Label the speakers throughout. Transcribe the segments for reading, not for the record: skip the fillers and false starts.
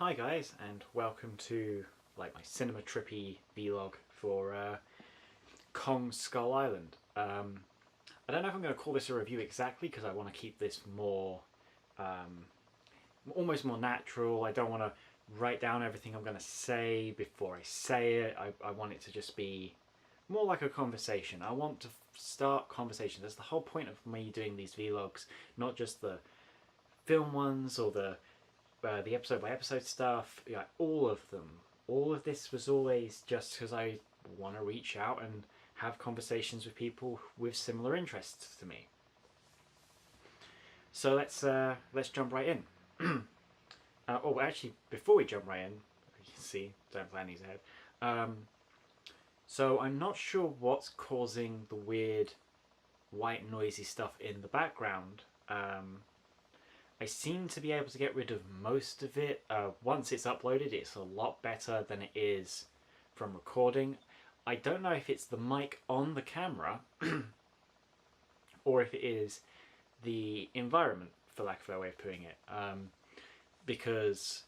Speaker 1: Hi guys, and welcome to my cinema trippy vlog for Kong Skull Island. I don't know if I'm going to call this a review exactly because I want to keep this more, almost more natural. I don't want to write down everything I'm going to say before I say it. I want it to just be more like a conversation. I want to start conversations. That's the whole point of me doing these vlogs, not just the film ones or the episode by episode stuff. Yeah, all of them. All of this was always just because I want to reach out and have conversations with people with similar interests to me. So let's jump right in. Actually, before we jump right in, you can see don't plan these ahead. So I'm not sure what's causing the weird white noisy stuff in the background. I seem to be able to get rid of most of it. Once it's uploaded, it's a lot better than it is from recording. I don't know if it's the mic on the camera or if it is the environment, for lack of a better way of putting it. Because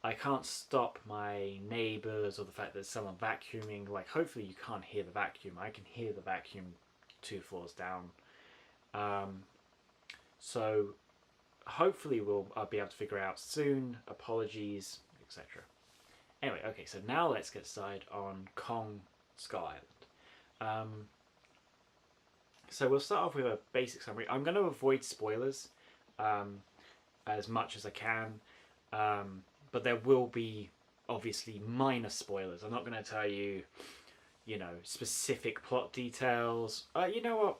Speaker 1: I can't stop my neighbours or the fact that someone vacuuming. Like, hopefully you can't hear the vacuum. I can hear the vacuum 2 floors down. So hopefully I'll be able to figure out soon. Apologies, etc. Anyway, okay, so now let's get started on Kong Skull Island. So we'll start off with a basic summary. I'm going to avoid spoilers as much as I can, but there will be obviously minor spoilers. I'm not going to tell you, specific plot details. You know what?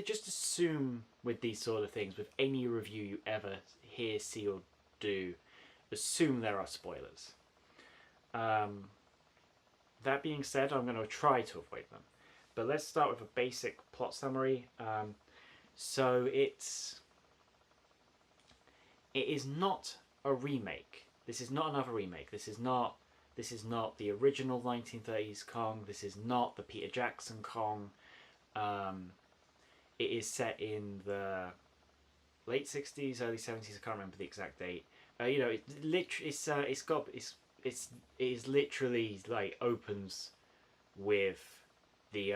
Speaker 1: Just assume with these sort of things, with any review you ever hear, see, or do, assume there are spoilers. That being said, I'm going to try to avoid them. But let's start with a basic plot summary. So it is not a remake. This is not another remake. This is not the original 1930s Kong. This is not the Peter Jackson Kong. It is set in the late 60s, early 70s. I can't remember the exact date. It is literally like opens with the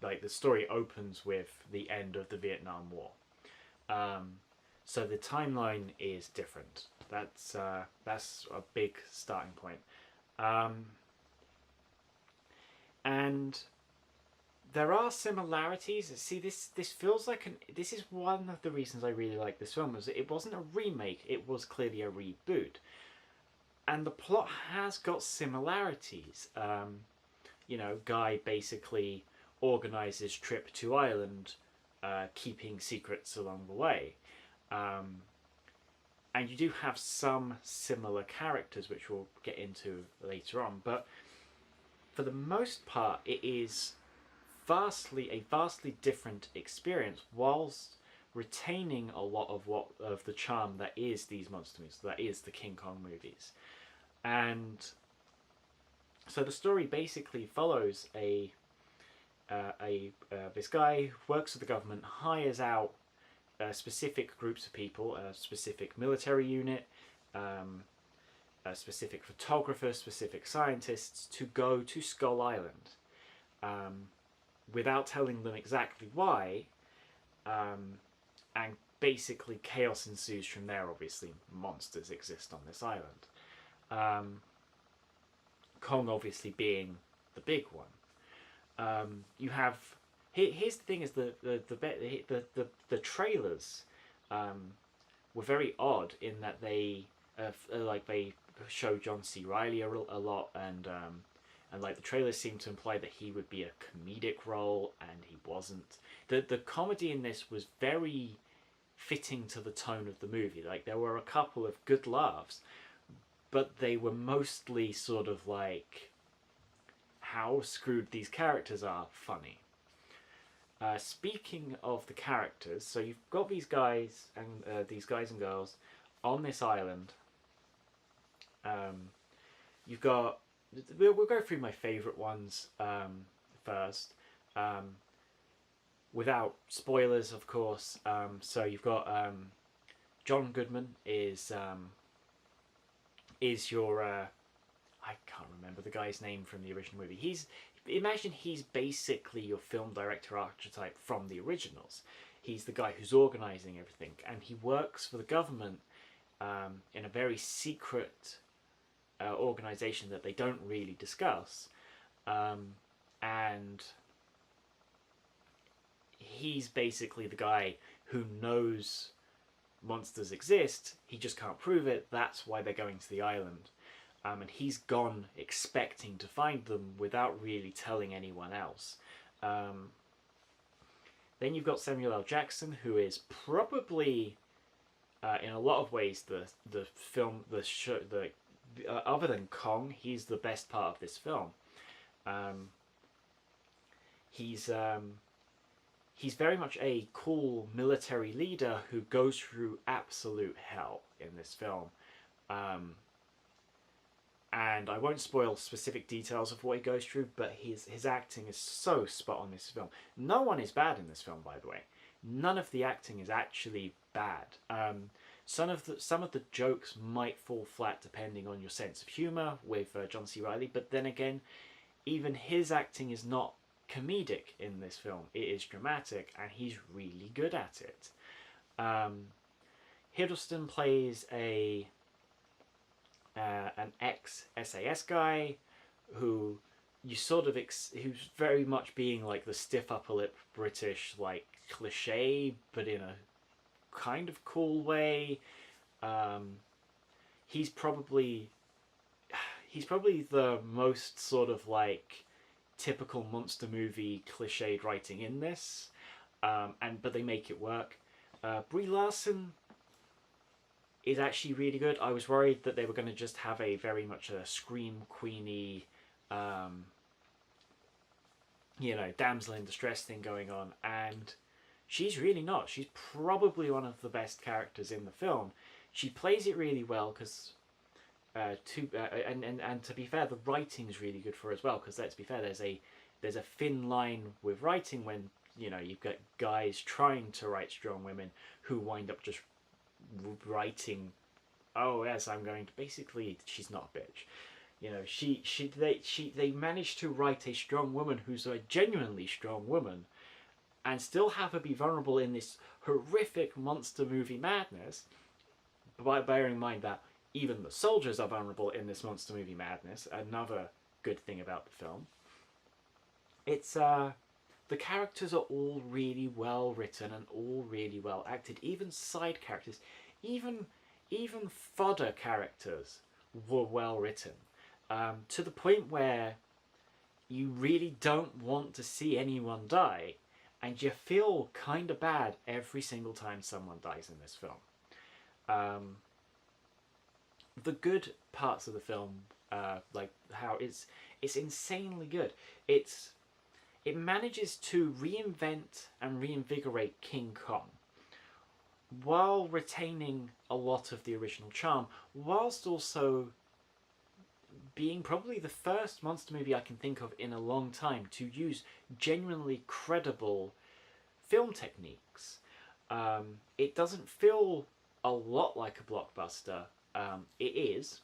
Speaker 1: the story opens with the end of the Vietnam War. So the timeline is different. That's a big starting point. And there are similarities. See, this feels like this is one of the reasons I really like this film, was that it wasn't a remake, it was clearly a reboot. And the plot has got similarities. Guy basically organises trip to Ireland, keeping secrets along the way. And you do have some similar characters, which we'll get into later on. But for the most part, it is a vastly different experience, whilst retaining a lot of the charm that is these monster movies, that is the King Kong movies. And so the story basically follows this guy who works for the government, hires out specific groups of people, a specific military unit, a specific photographer, specific scientists, to go to Skull Island. Without telling them exactly why, and basically chaos ensues from there. Obviously, monsters exist on this island. Kong obviously being the big one. You have here's the thing: is the trailers were very odd in that they show John C. Reilly a lot, and the trailers seem to imply that he would be a comedic role, and he wasn't. The comedy in this was very fitting to the tone of the movie. Like, there were a couple of good laughs, but they were mostly sort of like how screwed these characters are funny. Speaking of the characters, so you've got these guys and girls on this island. You've got. We'll go through my favourite ones first, without spoilers, of course. So you've got John Goodman is is your I can't remember the guy's name from the original movie. Imagine he's basically your film director archetype from the originals. He's the guy who's organizing everything, and he works for the government in a very secret organization that they don't really discuss. And he's basically the guy who knows monsters exist. He just can't prove it. That's why they're going to the island. And he's gone expecting to find them without really telling anyone else. Then you've got Samuel L. Jackson, who is probably, in a lot of ways, the film, the show, other than Kong, he's the best part of this film. He's very much a cool military leader who goes through absolute hell in this film. And I won't spoil specific details of what he goes through, but his acting is so spot on this film. No one is bad in this film, by the way. None of the acting is actually bad. Some of the jokes might fall flat depending on your sense of humour with John C. Reilly, but then again, even his acting is not comedic in this film. It is dramatic, and he's really good at it. Hiddleston plays an ex-SAS guy who you sort of who's very much being like the stiff upper lip British like cliche, but in a kind of cool way. He's probably the most sort of like typical monster movie cliched writing in this, but they make it work. Brie Larson is actually really good. I was worried that they were going to just have a very much a scream queeny, damsel in distress thing going on, and she's really not. She's probably one of the best characters in the film. She plays it really well because, and to be fair, the writing's really good for her as well. Because let's be fair, there's a thin line with writing when you've got guys trying to write strong women who wind up just writing, oh yes, I'm going to basically, she's not a bitch. They managed to write a strong woman who's a genuinely strong woman and still have her be vulnerable in this horrific monster movie madness, by bearing in mind that even the soldiers are vulnerable in this monster movie madness. Another good thing about the film. It's the characters are all really well written and all really well acted. Even side characters, even fodder characters were well written, to the point where you really don't want to see anyone die, and you feel kind of bad every single time someone dies in this film. The good parts of the film, like how it's insanely good. It manages to reinvent and reinvigorate King Kong while retaining a lot of the original charm, whilst also being probably the first monster movie I can think of in a long time to use genuinely credible film techniques. It doesn't feel a lot like a blockbuster. It is,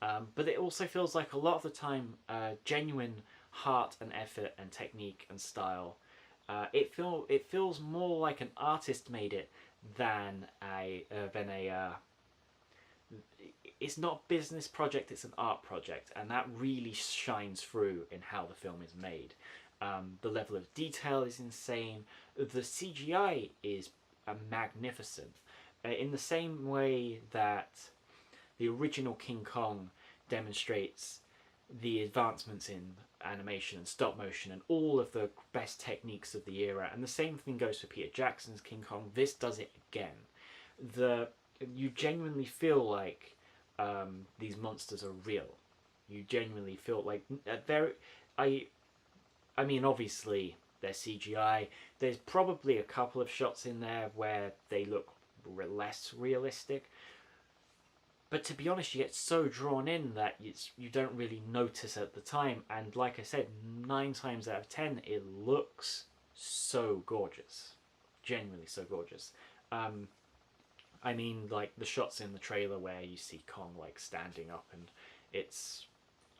Speaker 1: but it also feels like a lot of the time genuine heart and effort and technique and style. It feels more like an artist made it than a it's not a business project, it's an art project, and that really shines through in how the film is made. The level of detail is insane. The CGI is magnificent, in the same way that the original King Kong demonstrates the advancements in animation and stop motion and all of the best techniques of the era. And the same thing goes for Peter Jackson's King Kong. This does it again. You genuinely feel like these monsters are real. You genuinely feel like I mean, obviously they're CGI. There's probably a couple of shots in there where they look less realistic. But to be honest, you get so drawn in that you don't really notice at the time. And like I said, 9 times out of 10, it looks so gorgeous. Genuinely so gorgeous. I mean, like the shots in the trailer where you see Kong like standing up, and it's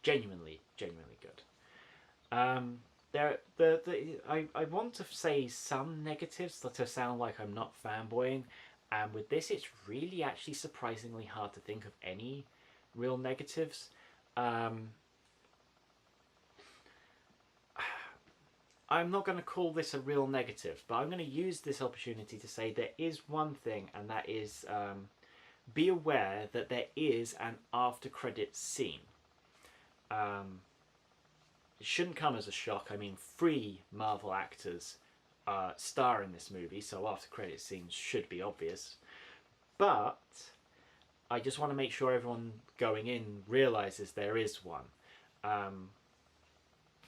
Speaker 1: genuinely good. I want to say some negatives to sound like I'm not fanboying, and with this, it's really actually surprisingly hard to think of any real negatives. Um, I'm not going to call this a real negative, but I'm going to use this opportunity to say there is one thing, and that is be aware that there is an after credits scene. It shouldn't come as a shock. I mean, 3 Marvel actors star in this movie, so after credits scenes should be obvious. But I just want to make sure everyone going in realizes there is one.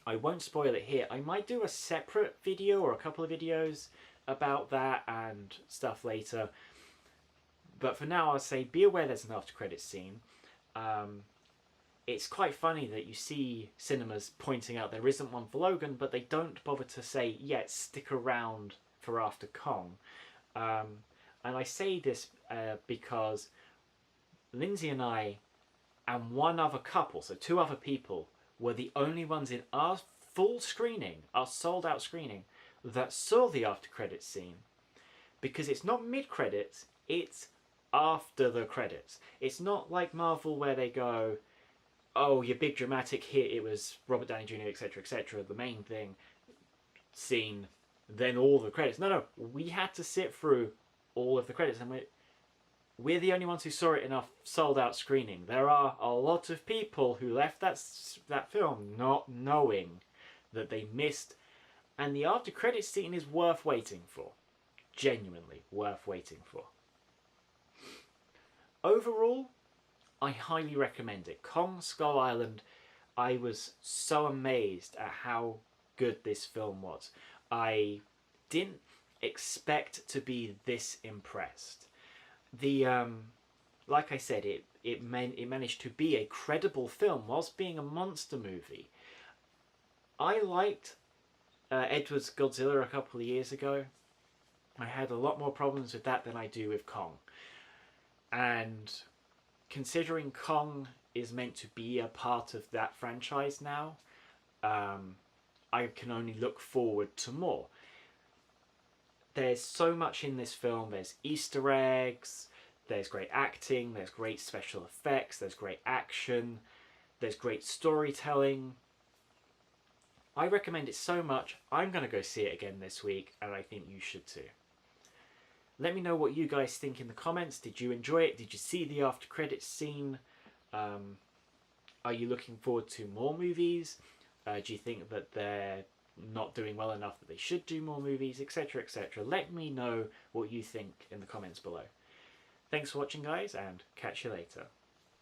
Speaker 1: I won't spoil it here. I might do a separate video or a couple of videos about that and stuff later. But for now, I'll say be aware there's an after credits scene. It's quite funny that you see cinemas pointing out there isn't one for Logan, but they don't bother to say, yeah, stick around for after Kong. And I say this because Lindsay and I and one other couple, so 2 other people, were the only ones in our full screening, our sold out screening, that saw the after credits scene. Because it's not mid credits, it's after the credits. It's not like Marvel where they go, oh, your big dramatic hit, it was Robert Downey Jr., etc., etc., the main thing, scene, then all the credits. No, we had to sit through all of the credits, and we're the only ones who saw it in our sold-out screening. There are a lot of people who left that film not knowing that they missed, and the after credits scene is worth waiting for. Genuinely worth waiting for. Overall, I highly recommend it. Kong Skull Island, I was so amazed at how good this film was. I didn't expect to be this impressed. Like I said, it managed to be a credible film whilst being a monster movie. I liked Edward's Godzilla a couple of years ago. I had a lot more problems with that than I do with Kong. And considering Kong is meant to be a part of that franchise now, I can only look forward to more. There's so much in this film. There's Easter eggs, there's great acting, there's great special effects, there's great action, there's great storytelling. I recommend it so much. I'm going to go see it again this week, and I think you should too. Let me know what you guys think in the comments. Did you enjoy it? Did you see the after credits scene? Are you looking forward to more movies? Do you think that they're not doing well enough that they should do more movies, etc., etc.? Let me know what you think in the comments below. Thanks for watching, guys, and catch you later.